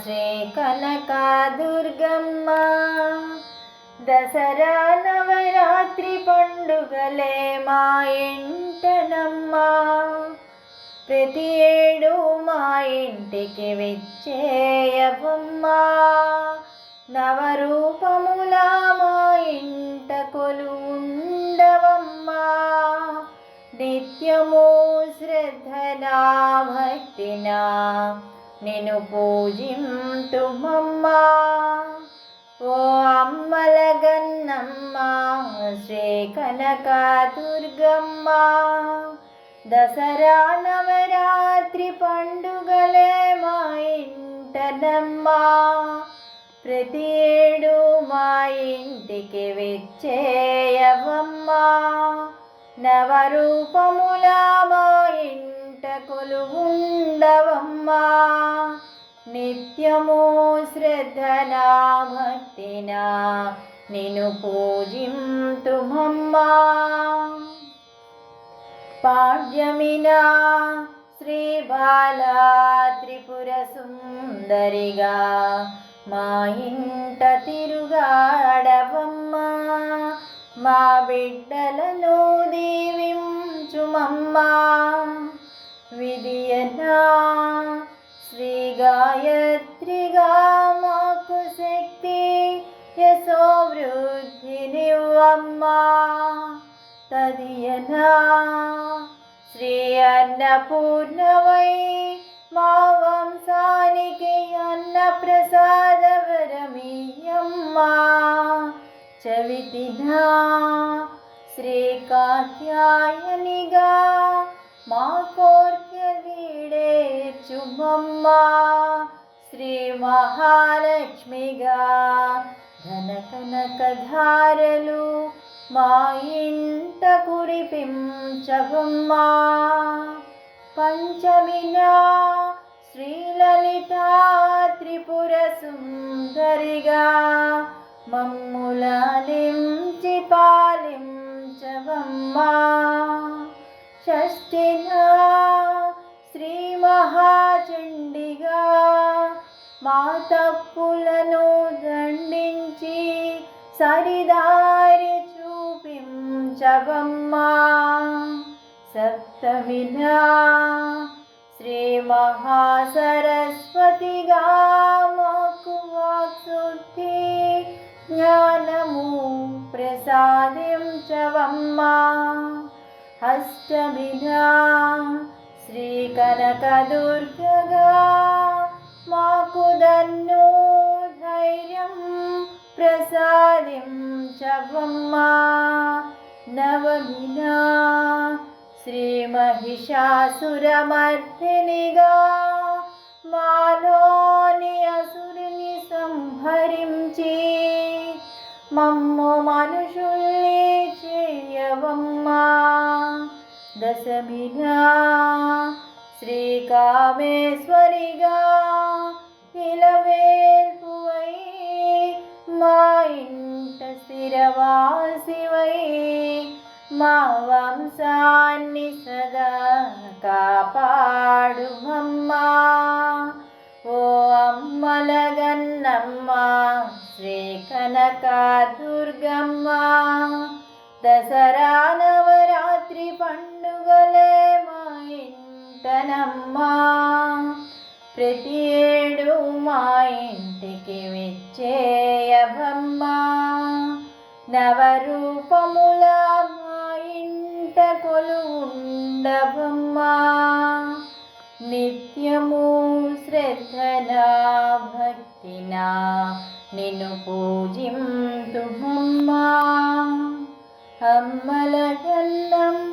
శ్రీ కనకదుర్గమ్మ. దసరా నవరాత్రి పండుగలే మా ఇంటనమ్మ. ప్రతి ఏడు మా ఇంటికి విచ్చేయవమ్మ. నవరూపముల మా ఇంట కొలువుండవమ్మా. నిత్యము శ్రద్ధనా భక్తినా నిన్ను పూజింతుమమ్మా. ఓ అమ్మల గన్నమ్మ శ్రీ కనకదుర్గమ్మ. దసరా నవరాత్రి పండుగలే మా ఇంటనమ్మా. ప్రతి ఏడు మా ఇంటికి విచ్చేయవమ్మా. నవరూపముల మా ఇంట కొలువుండవమ్మా. నిత్యము శ్రద్ధనా భక్తినా నిన్ను పూజింతుమమ్మా. పాడ్యమినా శ్రీ బాలా త్రిపుర సుందరిగా మా ఇంట తిరుగాడవమ్మా. మా బిడ్డలను దీవించుమమ్మా. విధియనా శ్రీ గాయత్రిగా మాకు శక్తి యశోవృద్ధినివ్వమ్మా. తదియనా శ్రీ అన్నపూర్ణవై మా వంశానికి అన్న ప్రసాద వరమీయమ్మా. చవితినా శ్రీ కాత్యాయనిగా మా కోర్కెలీడేర్చుమమ్మా. శ్రీ మహాలక్ష్మిగా ధన కనకధారలు మా ఇంట కురిపించవమ్మా. పంచమినా శ్రీ లలితా త్రిపుర సుందరిగా మమ్ములాలించి పాలించవమ్మా. షష్ఠినా శ్రీ మహాచండిగా మా తప్పులను దండించి సరిదారి చూపించవమ్మా. సప్తమినా శ్రీ మహాసరస్వతిగా మాకు వాక్శుద్ధి జ్ఞానము ప్రసాదించవమ్మా. అష్టమినా శ్రీ కనకదుర్గగా మాకు దన్ను ధైర్యం ప్రసాదించవమ్మా. నవమినా శ్రీ మహిషాసురమర్దినిగా మాలోని అసురుని సంహరించి మమ్ము మనుషుల్ని చేయవమ్మా. దశమినా శ్రీ కామేశ్వరిగా ఇలవేల్పువై మా ఇంట స్థిరవాసివై మా వంశాన్ని సదా కాపాడుమమ్మా. ఓ అమ్మల గన్నమ్మ శ్రీ కనకదుర్గమ్మ. దసరా నవరాత్రి పండుగలే మా ఇంటనమ్మా. ప్రతి ఏడు మా ఇంటికి విచ్చేయవమ్మా. నవరూపముల మా ఇంట కొలువుండవమ్మా. నిత్యము శ్రద్ధనా భక్తినా నిన్ను పూజింతుమమ్మా. అమ్మల గన్నమ్మ